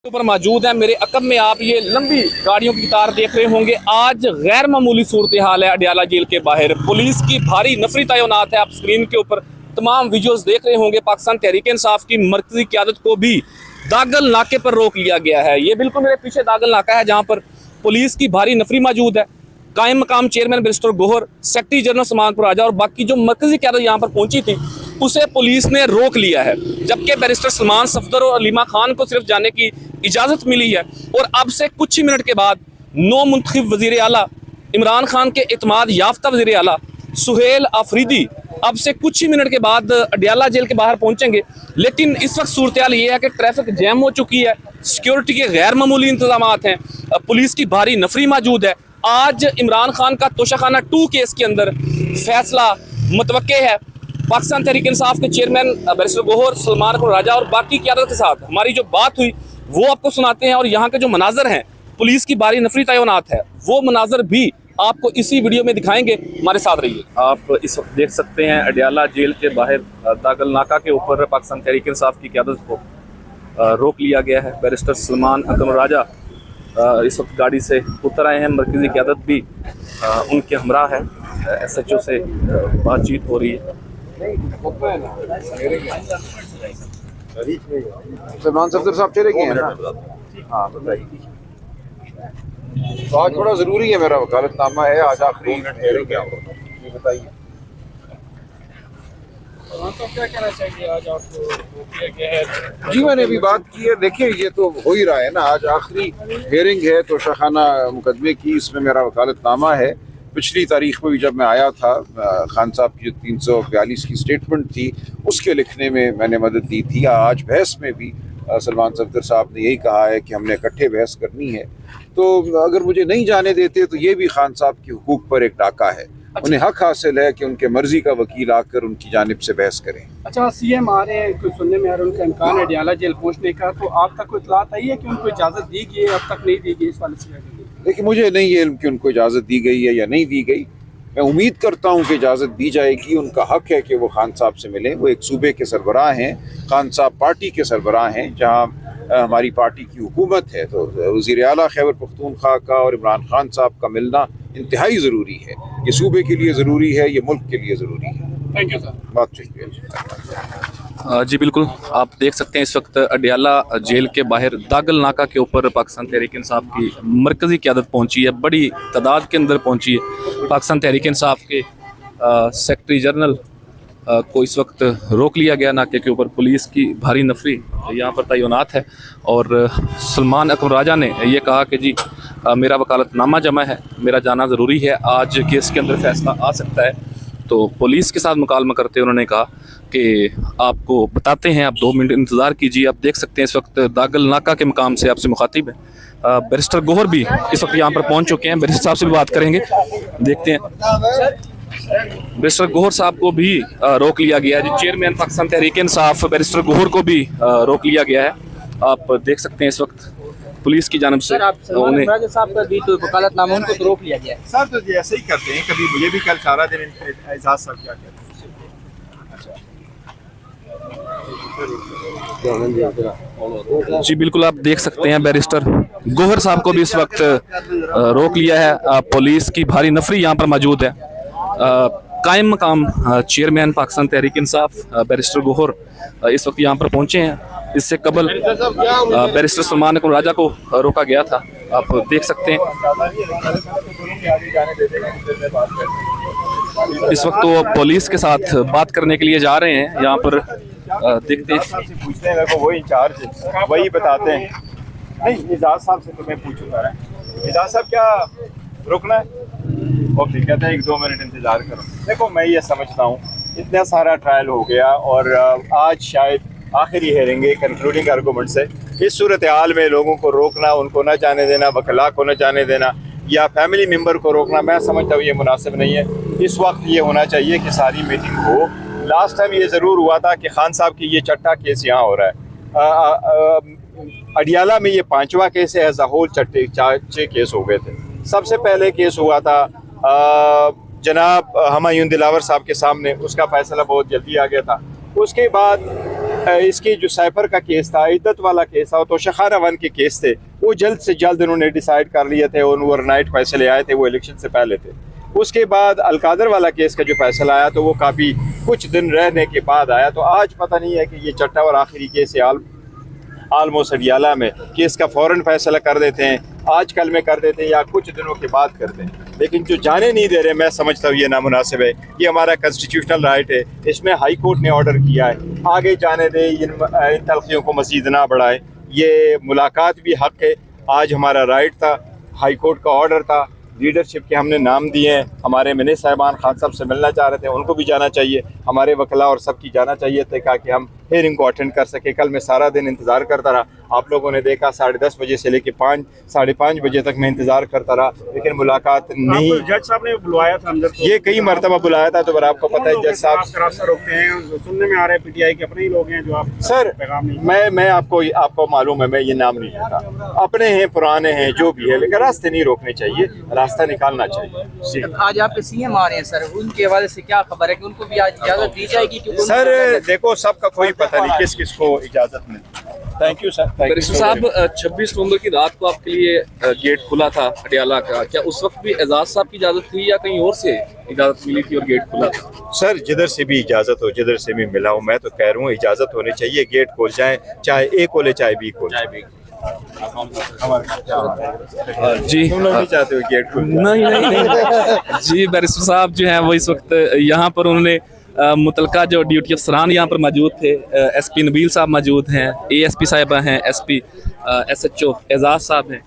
ऊपर मौजूद है। मेरे अकब में आप ये लंबी गाड़ियों की कतार देख रहे होंगे। आज गैर मामूली सूरत हाल है अडियाला जेल के बाहर। पुलिस की भारी नफरी तैनात है। आप स्क्रीन के ऊपर तमाम वीडियोस देख रहे होंगे। पाकिस्तान तहरीक इंसाफ की मरकजी क़यादत को भी दागल नाके पर रोक लिया गया है। ये बिल्कुल मेरे पीछे दागल नाका है जहाँ पर पुलिस की भारी नफरी मौजूद है। कायम मकाम chairman barrister Gohar, secretary general Salman Raja और बाकी जो मरकजी क़यादत यहाँ पर पहुंची थी उसे पुलिस ने रोक लिया है। जबकि बैरिस्टर सलमान सफदर और अलीमा खान को सिर्फ जाने की इजाज़त मिली है। और अब से कुछ ही मिनट के बाद नौ मुंतखब वज़ीर आला इमरान खान के इत्माद याफ्ता वज़ीर आला सुहेल आफरीदी अब से कुछ ही मिनट के बाद अडियाला जेल के बाहर पहुंचेंगे। लेकिन इस वक्त सूरत हाल ये है कि ट्रैफिक जैम हो चुकी है, सिक्योरिटी के गैर मामूली इंतजाम हैं, पुलिस की भारी नफरी मौजूद है। आज इमरान खान का तोशाखाना 2 केस के अंदर फैसला मुतवक्के है। पाकिस्तान तहरीक इंसाफ के चेयरमैन बैरिस्टर गोहर, सलमान राजा और बाकी क़यादत के साथ हमारी जो बात हुई वो आपको सुनाते हैं। और यहाँ के जो मनाजर हैं, पुलिस की भारी नफरी तैनात है, वो मनाजर भी आपको इसी वीडियो में दिखाएंगे। हमारे साथ रहिए। आप इस वक्त देख सकते हैं अडियाला जेल के बाहर दागल नाका के ऊपर पाकिस्तान तहरीक इंसाफ की क़यादत को रोक लिया गया है। बैरिस्टर सलमान राजा इस वक्त गाड़ी से उतर आए हैं। मरकजी क़यादत भी उनके हमरा है। SHO से बातचीत हो रही है। सलमान सफदर साहब चले गए हैं ना? हाँ बताइए। तो आज बड़ा ज़रूरी है, मेरा वकालतनामा है, आज आखिरी हेयरिंग क्या होगा ये बताइए। तो क्या कहना चाहिए आज आपको वो किया गया है? जी मैंने अभी बात की है। देखिए ये तो हो ही रहा है ना, आज आखिरी हेयरिंग है तोशाखाना मुकदमे की। इसमें मेरा वकालतनामा है। पिछली तारीख में भी जब मैं आया था, खान साहब की जो 342 की स्टेटमेंट थी उसके लिखने में मैंने मदद दी थी। आज बहस में भी सलमान सफदर साहब ने यही कहा है कि हमने इकट्ठे बहस करनी है। तो अगर मुझे नहीं जाने देते तो ये भी खान साहब की हुकूक पर एक डाका है। उन्हें हक हासिल है कि उनके मर्जी का वकील आकर उनकी जानिब से बहस करें। अच्छा, CM आ रहे हैं, कुछ सुनने में आ रहा है उनका इम्कान है अडियाला जेल पहुंचने का, तो आप तक कोई इत्तलात आई है कि उनको इजाज़त दी गई है? अब तक नहीं दी गई इस वाले से? देखिए मुझे नहीं इल्म कि उनको इजाज़त दी गई है या नहीं दी गई। मैं उम्मीद करता हूं कि इजाज़त दी जाएगी। उनका हक है कि वो खान साहब से मिलें। वो एक सूबे के सरबराह हैं, खान साहब पार्टी के सरबराह हैं जहां हमारी पार्टी की हुकूमत है। तो वज़ीर आला खैबर पख्तूनख्वा का और इमरान खान साहब का मिलना इंतहाई ज़रूरी है। ये सूबे के लिए ज़रूरी है, ये मुल्क के लिए ज़रूरी है। Thank you sir. बहुत शुक्रिया। जी बिल्कुल, आप देख सकते हैं इस वक्त अडियाला जेल के बाहर दागल नाका के ऊपर पाकिस्तान तहरीक इंसाफ की मरकज़ी क़यादत पहुंची है। बड़ी तादाद के अंदर पहुंची है। पाकिस्तान तहरीक इंसाफ के सेक्रेटरी जनरल को इस वक्त रोक लिया गया नाके के ऊपर। पुलिस की भारी नफरी यहाँ पर तैनात है। और सलमान राजा ने ये कहा कि जी मेरा वकालतनामा जमा है, मेरा जाना ज़रूरी है, आज केस के अंदर फैसला आ सकता है। तो पुलिस के साथ मुकालमा करते हुए उन्होंने कहा कि आपको बताते हैं, आप 2 मिनट इंतज़ार कीजिए। आप देख सकते हैं इस वक्त दागल नाका के मकाम से आपसे मुखातिब है। बैरिस्टर गोहर भी इस वक्त यहाँ पर पहुँच चुके हैं। बैरिस्टर साहब से भी बात करेंगे, देखते हैं। बैरिस्टर गोहर साहब को भी रोक लिया गया है। जो चेयरमैन पाकिस्तान तहरीक इंसाफ बैरिस्टर गोहर को भी रोक लिया गया है। आप देख सकते हैं इस वक्त पुलिस की जानिब से उन्हें साहब का भी तो वकालतनामा उनको तो रोक लिया गया है। सर तो ऐसे ही करते हैं, कभी मुझे भी कल सारा दिन एजाज साहब क्या कहते हैं। जी बिल्कुल, आप देख सकते हैं बैरिस्टर गोहर साहब को भी इस वक्त रोक लिया है। पुलिस की भारी नफरी यहाँ पर मौजूद है। कायम मकाम चेयरमैन पाकिस्तान तहरीक इंसाफ बैरिस्टर गोहर इस वक्त यहाँ पर पहुँचे हैं। इससे कबल बैरिस्टर सलमान राजा को रोका गया था। आप देख सकते हैं इस वक्त वो पुलिस के साथ बात करने के लिए जा रहे हैं। यहाँ पर देखते हैं, पूछते हैं, मेरे को वही इंचार्ज वही बताते हैं। नहीं, एजाज साहब से तो मैं पूछूंगा। एजाज साहब क्या रुकना है? ओके, कहते हैं 1-2 मिनट इंतज़ार करो। देखो मैं ये समझता हूँ इतना सारा ट्रायल हो गया और आज शायद आखिरी हेयरिंग है कंक्लूडिंग आर्गूमेंट से। इस सूरत हाल में लोगों को रोकना, उनको न जाने देना, वकला को न जाने देना या फैमिली मेम्बर को रोकना, मैं समझता हूँ ये मुनासिब नहीं है। इस वक्त ये होना चाहिए कि सारी मीटिंग हो। लास्ट टाइम ये ज़रूर हुआ था कि खान साहब की ये छठा केस यहाँ हो रहा है। अडियाला में ये 5वां केस है। एज अ होल 6 केस हो गए थे। सबसे पहले केस हुआ था जनाब हुमायूं दिलावर साहब के सामने, उसका फ़ैसला बहुत जल्दी आ गया था। उसके बाद इसकी जो साइफर का केस था, इद्दत वाला केस था, और तोशाखाना 1 के केस थे, वो जल्द से जल्द उन्होंने डिसाइड कर लिए थे और ओवरनाइट फैसले आए थे, वो इलेक्शन से पहले थे। उसके बाद अलकादर वाला केस का जो फैसला आया तो वो काफ़ी कुछ दिन रहने के बाद आया। तो आज पता नहीं है कि ये छठा और आखिरी केस है आलमोस्ट अडियाला में, केस का फ़ौरन फैसला कर देते हैं, आज कल में कर देते हैं या कुछ दिनों के बाद करते हैं, लेकिन जो जाने नहीं दे रहे, मैं समझता हूँ ये नामुनासिब है। ये हमारा कॉन्स्टिट्यूशनल राइट है, इसमें हाई कोर्ट ने ऑर्डर किया है, आगे जाने दे, इन तलखियों को मज़ीद ना बढ़ाए। ये मुलाकात भी हक़ है, आज हमारा राइट था, हाई कोर्ट का ऑर्डर था, लीडरशिप के हमने नाम दिए हैं, हमारे मिनिस्टर साहिबान खान साहब से मिलना चाह रहे थे, उनको भी जाना चाहिए, हमारे वकला और सब की जाना चाहिए था ताकि हम हेयरिंग को अटेंड कर सके। कल मैं सारा दिन इंतज़ार करता रहा, आप लोगों ने देखा 10:30 बजे से लेकर 5 साढ़े 5 बजे तक मैं इंतज़ार करता रहा, लेकिन मुलाकात नहीं। जज साहब ने बुलवाया था अंदर, ये कई मरतबा बुलाया था, तो फिर आपको पता है जज साहब रास्ता रोकते हैं, सुनने में आ रहा है पीटीआई के अपने ही लोग हैं जो आप सर, पैगाम नहीं। मैं आपको मालूम है, मैं ये नाम नहीं लेता, अपने हैं, पुराने हैं, जो भी है, लेकिन रास्ते नहीं रोकने चाहिए, रास्ता निकालना चाहिए। आज आपके सीएम आ रहे हैं सर, उनके हवाले से क्या खबर है कि उनको भी आज इजाजत दी जाएगी? क्योंकि सर देखो, सबका कोई पता नहीं किस किस को इजाजत मिलती है। Thank you sir. बैरिस्टर साहब, 26 नवंबर की रात को आपके लिए गेट खुला था अडियाला का, क्या उस वक्त भी एजाज साहब की इजाजत थी या कहीं और से इजाजत मिली थी और गेट खुला था? सर, जिधर से भी इजाजत हो, जिधर से भी मिला हूँ, मैं तो कह रहा हूँ इजाजत होनी चाहिए, गेट खोल जाए, चाहे ए खोले चाहे बी खोले। जी, तुम लोग नहीं चाहते हो गेट खोल? नहीं। जी, बैरिस्टर साहब जो हैं वो इस वक्त यहाँ पर उन्होंने मुतलका जो ड्यूटी अफसरान यहाँ पर मौजूद थे, एसपी नबील साहब मौजूद हैं, एएसपी साहिबा हैं, एसपी एसएचओ एजाज साहब हैं,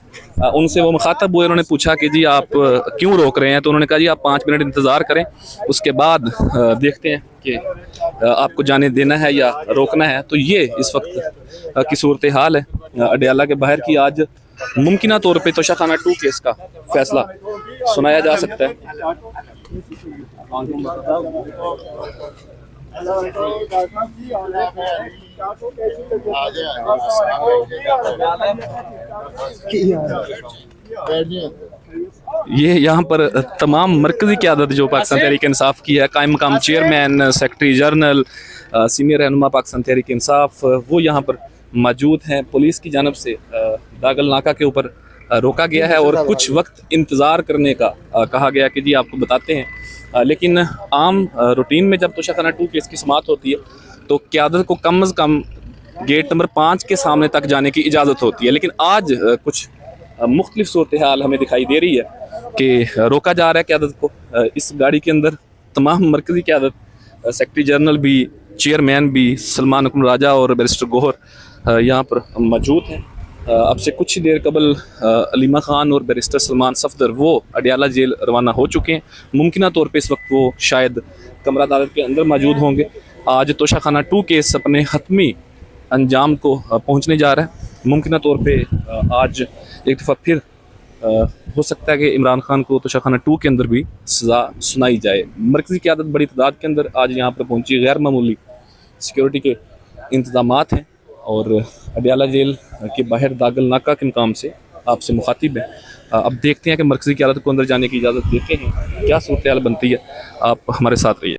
उनसे वो मुखातब हुए, उन्होंने पूछा कि जी आप क्यों रोक रहे हैं, तो उन्होंने कहा जी आप 5 मिनट इंतज़ार करें, उसके बाद देखते हैं कि आपको जाने देना है या रोकना है। तो ये इस वक्त की सूरत हाल है अडियाला के बाहर की। आज मुमकिन तौर पर तोशाखाना 2 केस का फैसला सुनाया जा सकता है। ये यहाँ पर तमाम मरकजी क़यादत जो पाकिस्तान तहरीक इंसाफ की है, कायम मकाम चेयरमैन, सेक्रेटरी जनरल, सीनियर रहनुमा पाकिस्तान तहरीक इंसाफ, वो यहाँ पर मौजूद हैं। पुलिस की जानब से दागल नाका के ऊपर रोका गया है और कुछ वक्त इंतज़ार करने का कहा गया कि जी आपको बताते हैं, लेकिन आम रूटीन में जब तोशाखाना 2 केस की समाअत होती है तो क़यादत को कम अज़ कम गेट नंबर 5 के सामने तक जाने की इजाज़त होती है, लेकिन आज कुछ मुख्तलिफ सूरत हाल हमें दिखाई दे रही है कि रोका जा रहा है क़यादत को। इस गाड़ी के अंदर तमाम मरकज़ी क़यादत, सेक्रेटरी जनरल भी, चेयरमैन भी, सलमान हुक्म राजा और बैरिस्टर गोहर यहाँ पर मौजूद हैं। अब से कुछ ही देर कबल अलीमा खान और बैरिस्टर सलमान सफदर वो अडियाला जेल रवाना हो चुके हैं। मुमकिन तौर पे इस वक्त वो शायद कमरा अदालत के अंदर मौजूद होंगे। आज तोशाखाना 2 केस अपने हतमी अंजाम को पहुंचने जा रहा है। मुमकिन तौर पे आज एक दफ़ा फिर हो सकता है कि इमरान खान को तोशाखाना 2 के अंदर भी सज़ा सुनाई जाए। मरकज़ी क़यादत बड़ी तादाद के अंदर आज यहाँ पर पहुँची, गैर मामूली सिक्योरिटी के इंतज़ामात हैं और अडियाला जेल के बाहर दागल नाका के मकाम से आपसे मुखातिब है। अब देखते हैं कि मरकज़ी क़यादत को अंदर जाने की इजाज़त देते हैं, क्या सूरत हाल बनती है। आप हमारे साथ रहिए।